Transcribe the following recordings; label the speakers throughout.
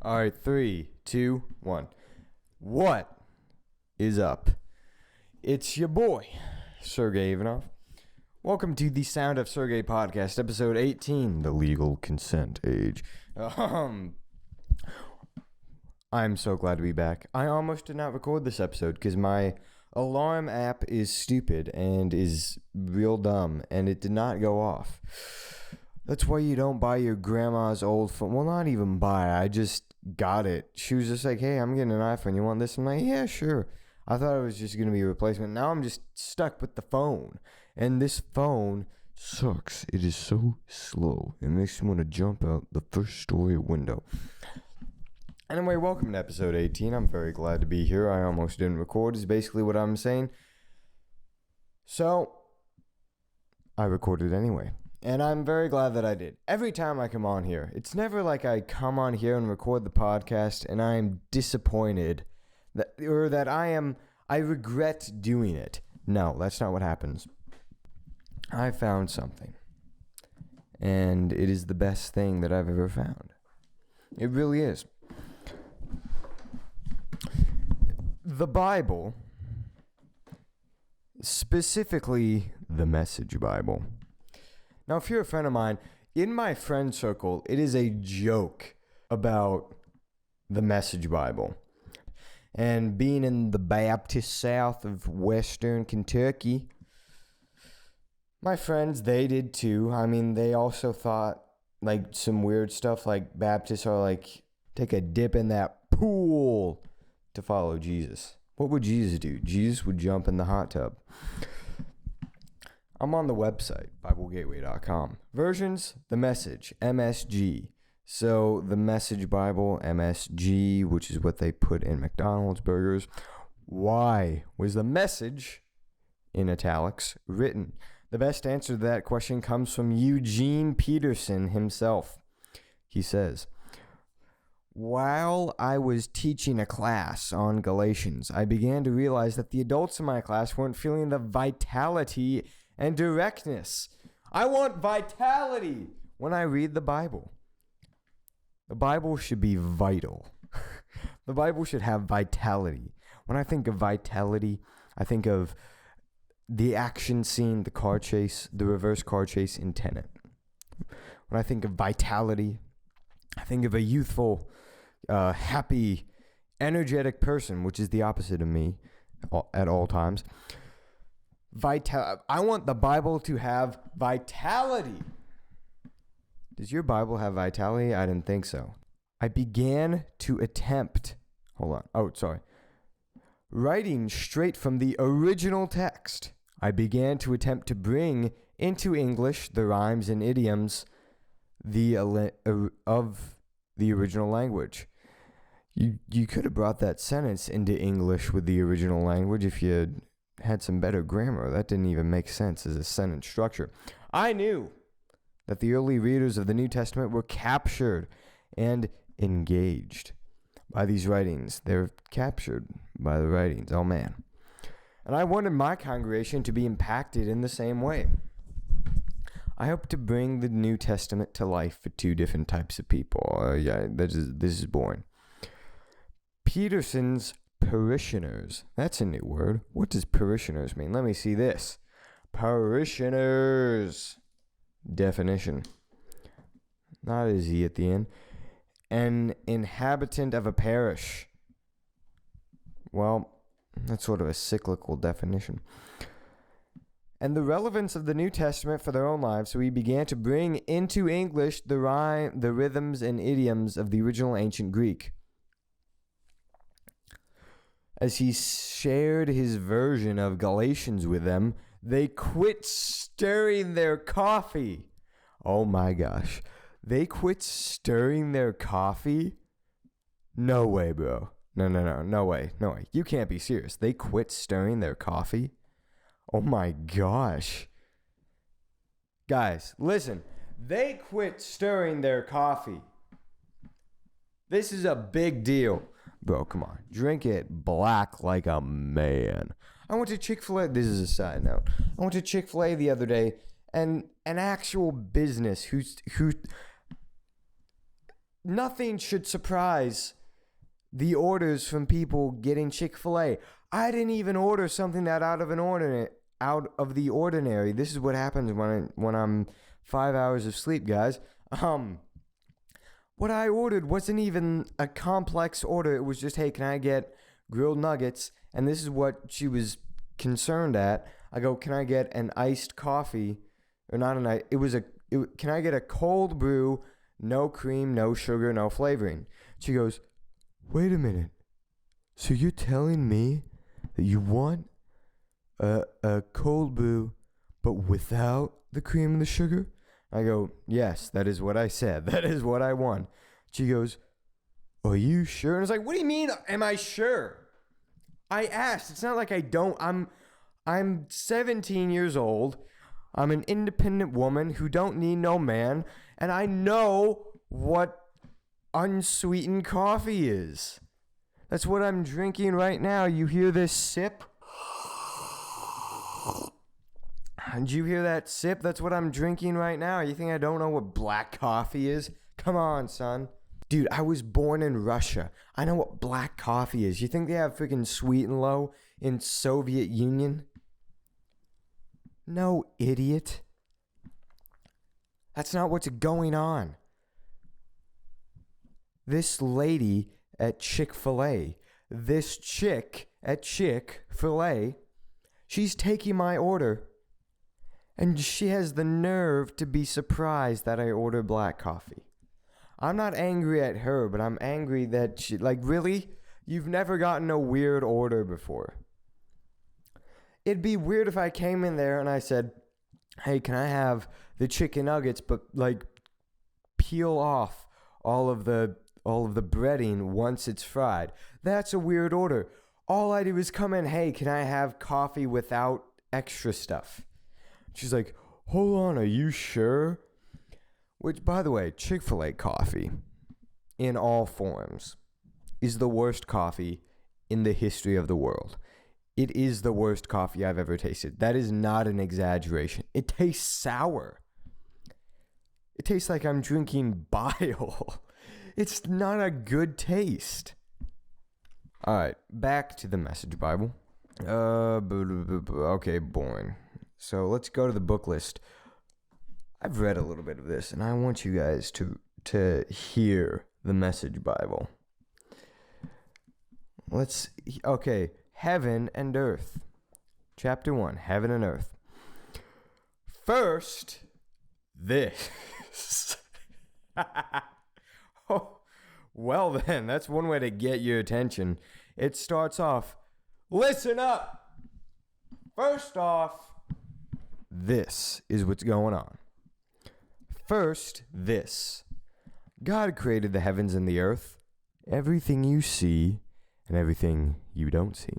Speaker 1: All right, 3, 2, 1. What is up? It's your boy, Sergey Ivanov. Welcome to the Sound of Sergey podcast, episode 18, the legal consent age. I'm so glad to be back. I almost did not record this episode because my alarm app is stupid and is real dumb, and it did not go off. That's why you don't buy your grandma's old phone. Well, not even buy. I just got it. She was just like, hey, I'm getting an iPhone. You want this? I'm like, yeah, sure. I thought it was just going to be a replacement. Now I'm just stuck with the phone. And this phone sucks. It is so slow. It makes me want to jump out the first story window. Anyway, welcome to episode 18. I'm very glad to be here. I almost didn't record is basically what I'm saying. So, I recorded anyway. And I'm very glad that I did. Every time I come on here, it's never like I come on here and record the podcast and I am disappointed that I regret doing it. No, that's not what happens. I found something. And it is the best thing that I've ever found. It really is. The Bible, specifically the Message Bible. Now, if you're a friend of mine, in my friend circle, it is a joke about the Message Bible. And being in the Baptist South of Western Kentucky, my friends, they did too. I mean, they also thought like some weird stuff like Baptists are like, take a dip in that pool to follow Jesus. What would Jesus do? Jesus would jump in the hot tub. I'm on the website, BibleGateway.com. Versions, the Message, MSG. So the Message Bible, MSG, which is what they put in McDonald's burgers. Why was the message, in italics, written? The best answer to that question comes from Eugene Peterson himself. He says, while I was teaching a class on Galatians, I began to realize that the adults in my class weren't feeling the vitality and directness. I want vitality when I read the Bible. The Bible should be vital. The Bible should have vitality. When I think of vitality, I think of the action scene, the car chase, the reverse car chase in Tenet. When I think of vitality, I think of a youthful, happy, energetic person, which is the opposite of me at all times. I want the Bible to have vitality. Does your Bible have vitality? I didn't think so. I began to attempt, writing straight from the original text. I began to attempt to bring into English the rhymes and idioms of the original language. You could have brought that sentence into English with the original language if you had some better grammar. That didn't even make sense as a sentence structure. I knew that the early readers of the New Testament were captured and engaged by these writings. They're captured by the writings. Oh, man. And I wanted my congregation to be impacted in the same way. I hope to bring the New Testament to life for two different types of people. This is boring. Peterson's parishioners. That's a new word. What does parishioners mean? Let me see this. Parishioners. Definition. Not a Z at the end. An inhabitant of a parish. Well, that's sort of a cyclical definition. And the relevance of the New Testament for their own lives, so he began to bring into English the rhythms and idioms of the original ancient Greek. As he shared his version of Galatians with them, they quit stirring their coffee. Oh my gosh. They quit stirring their coffee? No way, bro. No way. You can't be serious. They quit stirring their coffee? Oh my gosh. Guys, listen. They quit stirring their coffee. This is a big deal. Bro, come on. Drink it black like a man. I went to Chick-fil-A. This is a side note. I went to Chick-fil-A the other day, and an actual business who nothing should surprise the orders from people getting Chick-fil-A. I didn't even order something that out of the ordinary. This is what happens when I'm 5 hours of sleep, guys. What I ordered wasn't even a complex order. It was just, hey, can I get grilled nuggets? And this is what she was concerned at. I go, can I get an iced coffee? Or not an ice. Can I get a cold brew, no cream, no sugar, no flavoring? She goes, wait a minute. So you're telling me that you want a cold brew, but without the cream and the sugar? I go, yes, that is what I said. That is what I want. She goes, are you sure? And I was like, what do you mean, am I sure? I asked. It's not like I don't. I'm 17 years old. I'm an independent woman who don't need no man. And I know what unsweetened coffee is. That's what I'm drinking right now. You hear this sip? Did you hear that sip? That's what I'm drinking right now. You think I don't know what black coffee is? Come on, son. Dude, I was born in Russia. I know what black coffee is. You think they have freaking Sweet and Low in Soviet Union? No, idiot. That's not what's going on. This lady at Chick-fil-A, this chick at Chick-fil-A, she's taking my order, and she has the nerve to be surprised that I order black coffee. I'm not angry at her, but I'm angry that she, like, really? You've never gotten a weird order before. It'd be weird if I came in there and I said, hey, can I have the chicken nuggets, but, like, peel off all of the breading once it's fried? That's a weird order. All I do is come in, hey, can I have coffee without extra stuff? She's like, hold on, are you sure? Which, by the way, Chick-fil-A coffee, in all forms, is the worst coffee in the history of the world. It is the worst coffee I've ever tasted. That is not an exaggeration. It tastes sour. It tastes like I'm drinking bile. It's not a good taste. All right, back to the Message Bible. Okay, boring. So let's go to the book list. I've read a little bit of this, and I want you guys to hear the Message Bible. Okay, Heaven and Earth. Chapter 1, Heaven and Earth. First, this. Oh, well then, that's one way to get your attention. It starts off, listen up. First off, this is what's going on. First, this. God created the heavens and the earth, everything you see and everything you don't see.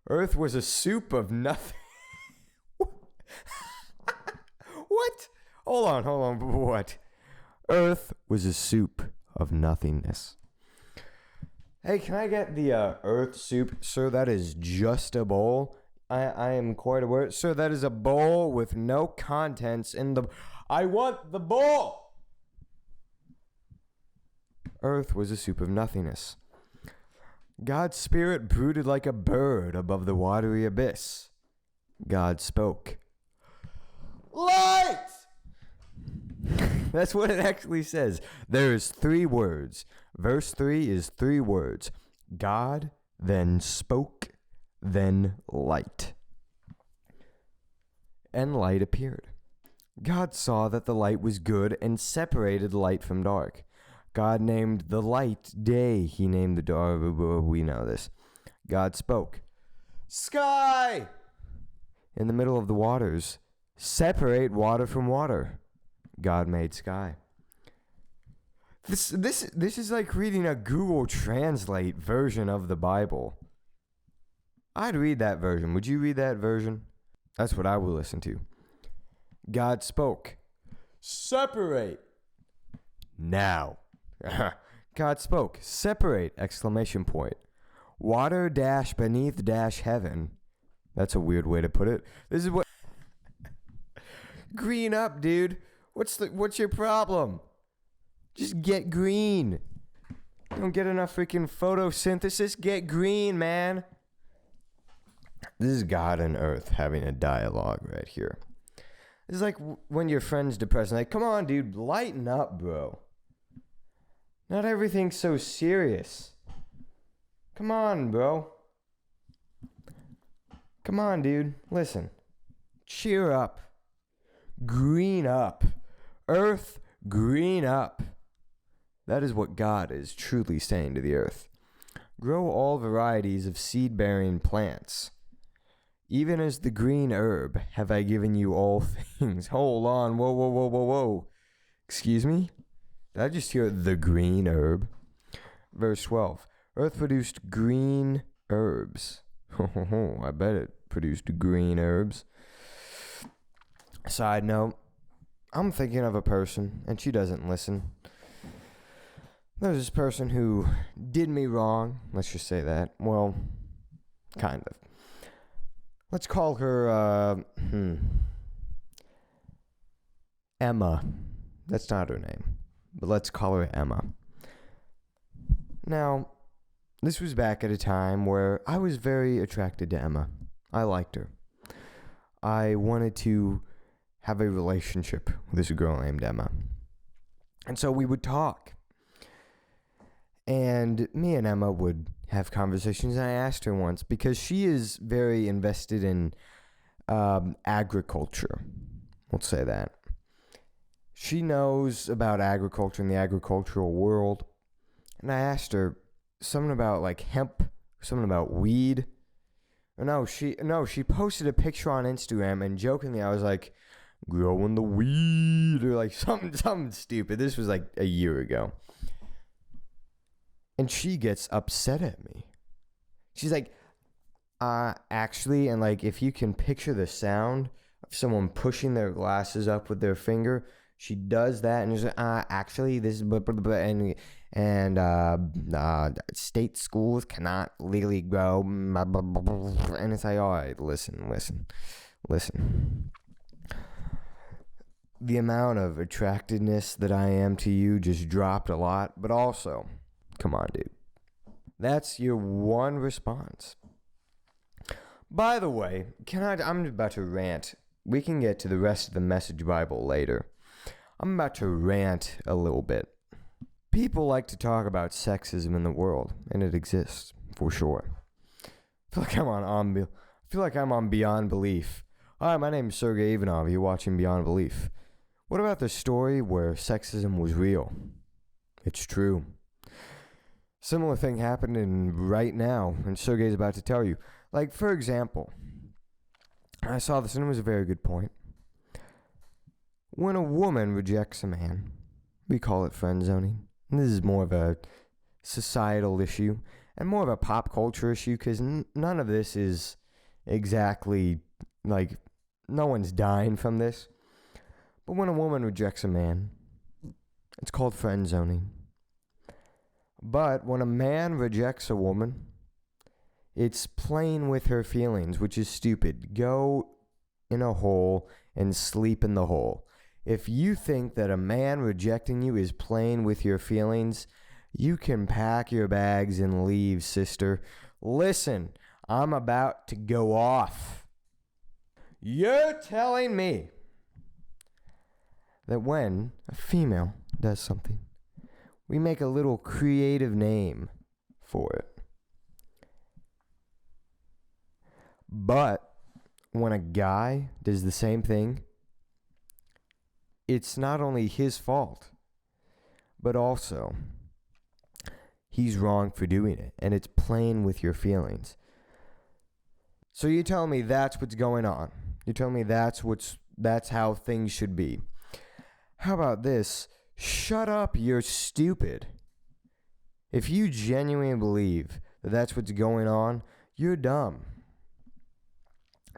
Speaker 1: Earth was a soup of nothing. What? Hold on. What? Earth was a soup of nothingness. Hey, can I get the earth soup? Sir, that is just a bowl. I am quite aware. Sir, that is a bowl with no contents in the... I want the bowl! Earth was a soup of nothingness. God's spirit brooded like a bird above the watery abyss. God spoke. Light! That's what it actually says. There's 3 words. Verse 3 is 3 words. God then spoke, then light. And light appeared. God saw that the light was good and separated light from dark. God named the light day. He named the dark. We know this. God spoke. Sky! In the middle of the waters, separate water from water. God made sky. This is like reading a Google Translate version of the Bible. I'd read that version. Would you read that version? That's what I will listen to. God spoke. Separate. Now. God spoke. Separate! Exclamation point. Water dash beneath dash heaven. That's a weird way to put it. This is what... Green up, dude. What's your problem? Just get green. Don't get enough freaking photosynthesis. Get green, man. This is God and Earth having a dialogue right here. It's like when your friend's depressed. Like, come on, dude, lighten up, bro. Not everything's so serious. Come on, bro. Come on, dude. Listen. Cheer up. Green up. Earth, green up. That is what God is truly saying to the earth. Grow all varieties of seed-bearing plants. Even as the green herb have I given you all things. Hold on. Whoa, whoa, whoa, whoa, whoa. Excuse me? Did I just hear the green herb? Verse 12. Earth produced green herbs. I bet it produced green herbs. Side note. I'm thinking of a person, and she doesn't listen. There's this person who did me wrong. Let's just say that. Well, kind of. Let's call her, Emma. That's not her name. But let's call her Emma. Now, this was back at a time where I was very attracted to Emma. I liked her. I wanted to have a relationship with this girl named Emma. And so we would talk. And me and Emma would have conversations. And I asked her once, because she is very invested in agriculture. Let's say that. She knows about agriculture and the agricultural world. And I asked her something about like hemp, something about weed. She posted a picture on Instagram, and jokingly I was like, growing the weed, or like something stupid. This was like a year ago. And she gets upset at me. She's like, actually, and like if you can picture the sound of someone pushing their glasses up with their finger, she does that, and she's like, actually, this is blah, blah, blah, and state schools cannot legally grow, blah, blah, blah, blah. And it's like, all right, listen. The amount of attractiveness that I am to you just dropped a lot, but also, come on, dude. That's your one response. By the way, I'm about to rant. We can get to the rest of the Message Bible later. I'm about to rant a little bit. People like to talk about sexism in the world, and it exists, for sure. I feel like I'm on Beyond Belief. Hi, my name is Sergey Ivanov. You're watching Beyond Belief. What about the story where sexism was real? It's true. Similar thing happened right now, and Sergey's about to tell you. Like, for example, I saw this, and it was a very good point. When a woman rejects a man, we call it friend zoning. And this is more of a societal issue and more of a pop culture issue, because none of this is exactly, like, no one's dying from this. But when a woman rejects a man, it's called friend zoning. But when a man rejects a woman, it's playing with her feelings, which is stupid. Go in a hole and sleep in the hole. If you think that a man rejecting you is playing with your feelings, you can pack your bags and leave, sister. Listen, I'm about to go off. You're telling me that when a female does something, we make a little creative name for it. But when a guy does the same thing, it's not only his fault, but also he's wrong for doing it, and it's playing with your feelings. So you're telling me that's what's going on. You're telling me that's how things should be. How about this? Shut up, you're stupid. If you genuinely believe that that's what's going on, you're dumb.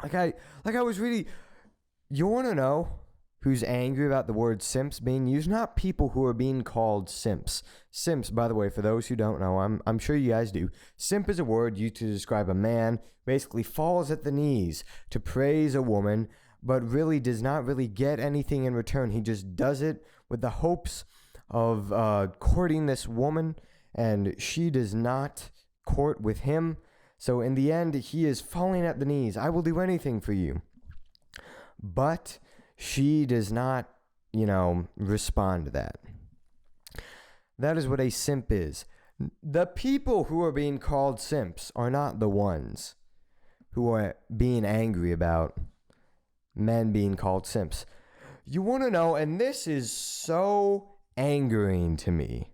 Speaker 1: Like I was really, you want to know who's angry about the word simps being used? Not people who are being called simps. Simps, by the way, for those who don't know, I'm sure you guys do. Simp is a word used to describe a man basically falls at the knees to praise a woman, but really does not really get anything in return. He just does it with the hopes of courting this woman, and she does not court with him. So in the end, he is falling at the knees. I will do anything for you. But she does not, respond to that. That is what a simp is. The people who are being called simps are not the ones who are being angry about men being called simps. You want to know, and this is so angering to me.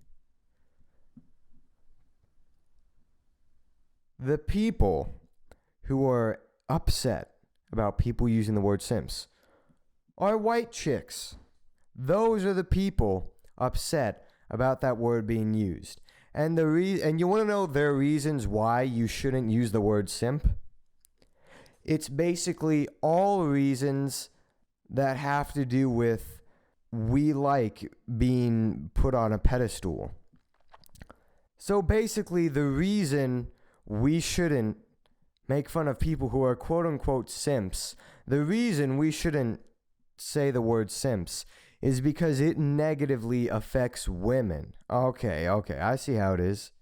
Speaker 1: The people who are upset about people using the word simps are white chicks. Those are the people upset about that word being used. And and you want to know their reasons why you shouldn't use the word simp? It's basically all reasons that have to do with we like being put on a pedestal. So basically the reason we shouldn't make fun of people who are quote-unquote simps, the reason we shouldn't say the word simps is because it negatively affects women. Okay, I see how it is.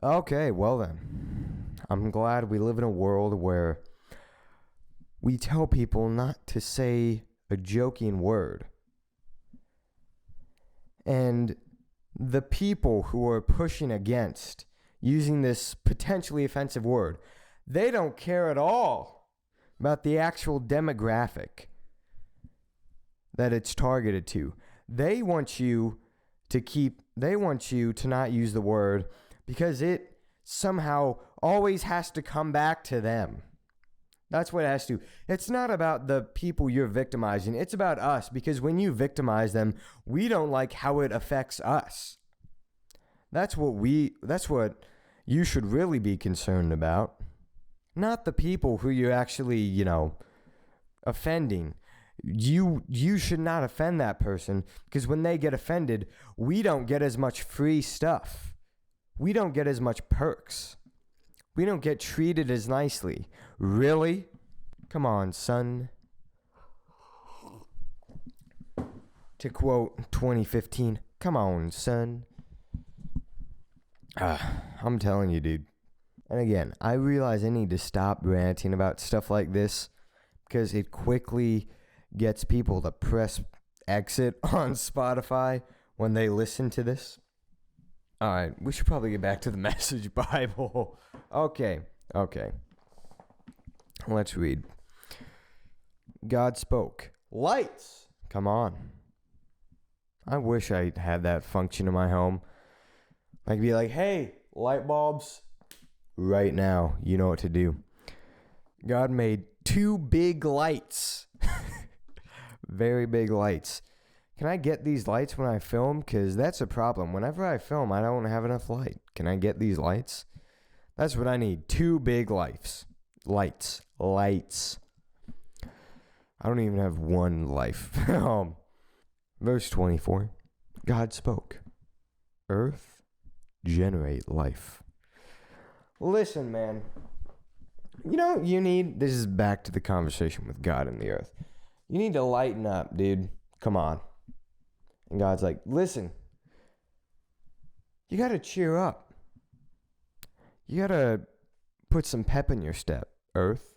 Speaker 1: Okay, well then. I'm glad we live in a world where we tell people not to say a joking word. And the people who are pushing against using this potentially offensive word, they don't care at all about the actual demographic that it's targeted to. They want you to not use the word because it somehow always has to come back to them. That's what it has to. It's not about the people you're victimizing. It's about us, because when you victimize them, we don't like how it affects us. That's what you should really be concerned about. Not the people who you're actually, offending. You should not offend that person, because when they get offended, we don't get as much free stuff. We don't get as much perks. We don't get treated as nicely. Really? Come on, son. To quote 2015, come on, son. I'm telling you, dude. And again, I realize I need to stop ranting about stuff like this because it quickly gets people to press exit on Spotify when they listen to this. All right, we should probably get back to the Message Bible. Okay. Let's read. God spoke. Lights! Come on. I wish I had that function in my home. I'd be like, hey, light bulbs, right now, you know what to do. God made 2 big lights. Very big lights. Can I get these lights when I film? Because that's a problem. Whenever I film, I don't have enough light. Can I get these lights? That's what I need. 2 big lights. Lights. I don't even have 1 life. Verse 24. God spoke. Earth, generate life. Listen, man. You know what you need? This is back to the conversation with God and the earth. You need to lighten up, dude. Come on. And God's like, listen, you got to cheer up. You got to put some pep in your step, earth.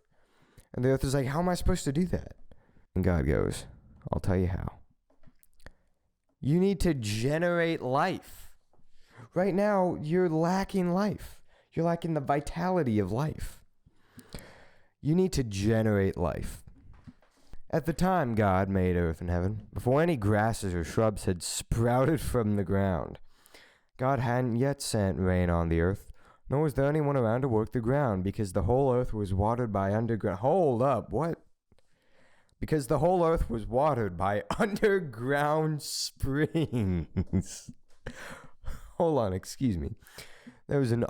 Speaker 1: And the earth is like, how am I supposed to do that? And God goes, I'll tell you how. You need to generate life. Right now, you're lacking life. You're lacking the vitality of life. You need to generate life. At the time God made earth and heaven, before any grasses or shrubs had sprouted from the ground, God hadn't yet sent rain on the earth, nor was there anyone around to work the ground, because the whole earth was watered by underground... Hold up, what? Because the whole earth was watered by underground springs. Hold on, excuse me. There's an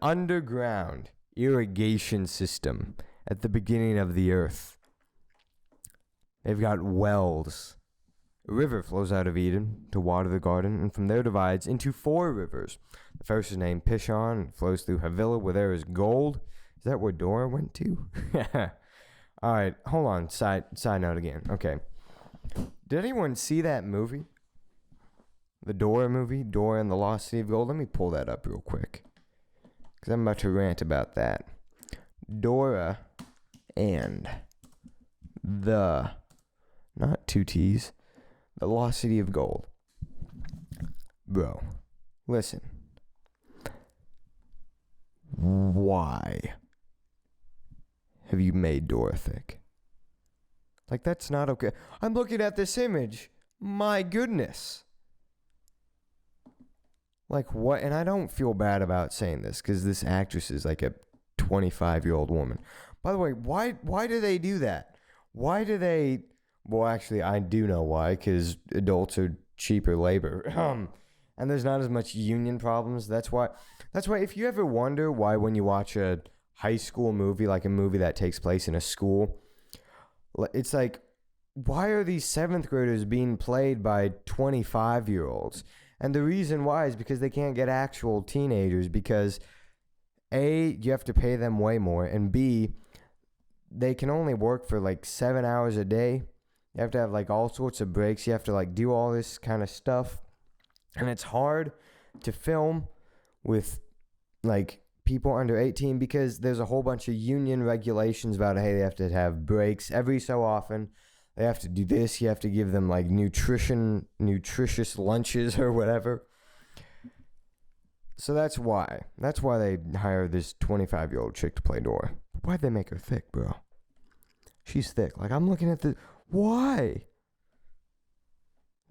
Speaker 1: underground irrigation system at the beginning of the earth. They've got wells. A river flows out of Eden to water the garden, and from there divides into 4 rivers. The first is named Pishon and flows through Havilah, where there is gold. Is that where Dora went to? All right, hold on. Side note again. Okay. Did anyone see that movie? The Dora movie, Dora and the Lost City of Gold? Let me pull that up real quick, because I'm about to rant about that. Dora and the, not two T's, the Lost City of Gold. Bro, listen. Why have you made Dora thick? Like, that's not okay. I'm looking at this image. My goodness. Like, what? And I don't feel bad about saying this, because this actress is like a 25-year-old woman. By the way, why do they do that? Why do they... Well, actually, I do know why, because adults are cheaper labor. And there's not as much union problems. That's why if you ever wonder why when you watch a high school movie, like a movie that takes place in a school, it's like, why are these 7th graders being played by 25-year-olds? And the reason why is because they can't get actual teenagers, because A, you have to pay them way more, and B, they can only work for like 7 hours a day. You have to have like all sorts of breaks. You have to like do all this kind of stuff. And it's hard to film with like people under 18, because there's a whole bunch of union regulations about, hey, they have to have breaks every so often. They have to do this. You have to give them like nutritious lunches or whatever. So that's why. That's why they hire this 25-year-old chick to play Dora. Why'd they make her thick, bro? She's thick. Like, I'm looking at the... Why?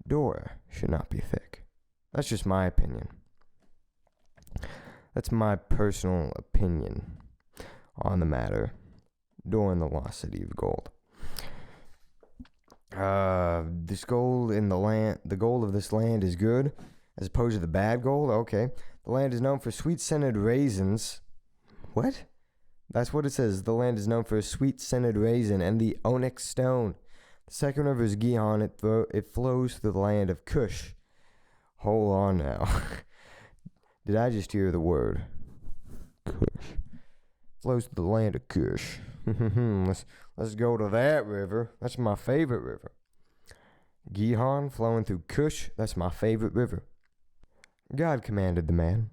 Speaker 1: Dora should not be thick. That's just my opinion. That's my personal opinion on the matter. Dora and the Lost City of Gold. This gold in the land, the gold of this land is good, as opposed to the bad gold. Okay. The land is known for sweet-scented raisins. What? That's what it says. The land is known for a sweet-scented raisin and the onyx stone. The second river is Gihon. It flows through the land of Cush. Hold on now. Did I just hear the word Cush? Flows through the land of Cush. Let's go to that river. That's my favorite river. Gihon flowing through Cush. That's my favorite river. God commanded the man,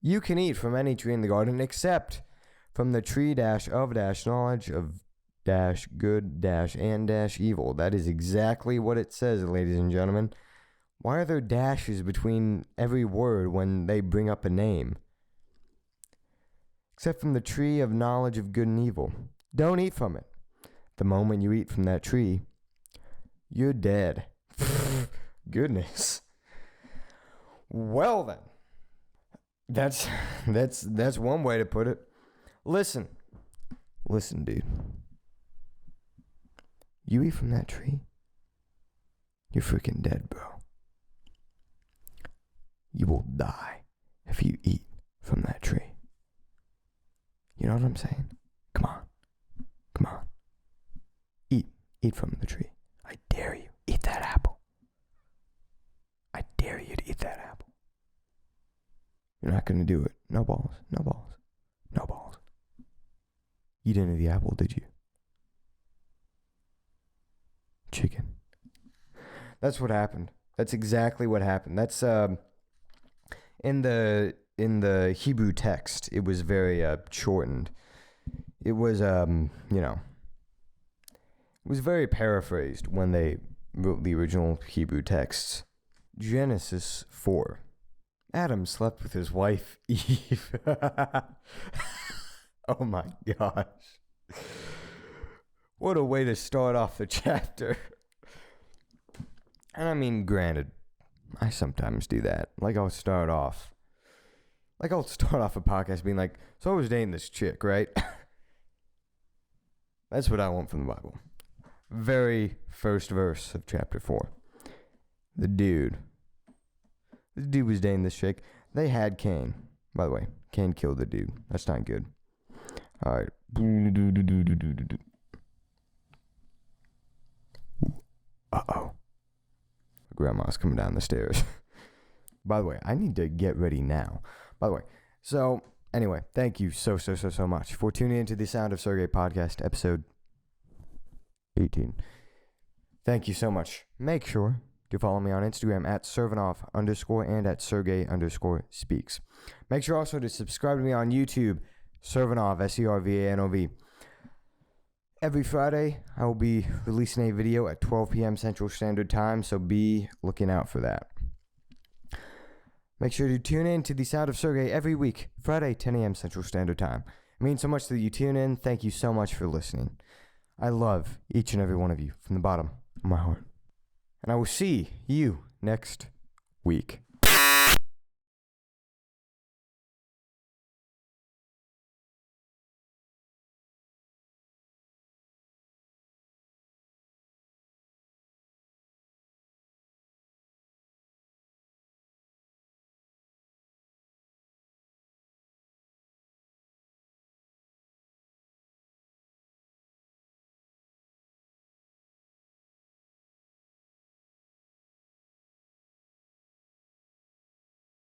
Speaker 1: "You can eat from any tree in the garden except from the tree of knowledge of good and evil." That is exactly what it says, ladies and gentlemen. Why are there dashes between every word when they bring up a name? Except from the tree of knowledge of good and evil. Don't eat from it. The moment you eat from that tree, you're dead. Goodness. Well then. That's one way to put it. Listen, dude. You eat from that tree, you're freaking dead, bro. You will die if you eat from that tree. You know what I'm saying? Come on. Eat from the tree. I dare you. Eat that apple. I dare you to eat that apple. You're not going to do it. No balls. You didn't eat the apple, did you? Chicken. That's what happened. That's exactly what happened. That's in the Hebrew text, it was very shortened. It was it was very paraphrased when they wrote the original Hebrew texts. Genesis 4. Adam slept with his wife Eve. Oh my gosh. What a way to start off the chapter. And I mean, granted, I sometimes do that. Like, I'll start off a podcast being like, so I was dating this chick, right? That's what I want from the Bible. Very first verse of chapter 4. The dude was dating this chick. They had Cain. By the way, Cain killed the dude. That's not good. All right. Uh-oh. Grandma's coming down the stairs. By the way, I need to get ready now. By the way, so anyway, thank you so much for tuning into the Sound of Sergey podcast, episode 18. Thank you so much. Make sure to follow me on Instagram at Servanov_ and at Sergey_speaks. Make sure also to subscribe to me on YouTube, Servanov, Servanov. Every Friday, I will be releasing a video at 12 p.m. Central Standard Time, so be looking out for that. Make sure to tune in to The Sound of Sergey every week, Friday, 10 a.m. Central Standard Time. It means so much that you tune in. Thank you so much for listening. I love each and every one of you from the bottom of my heart. And I will see you next week.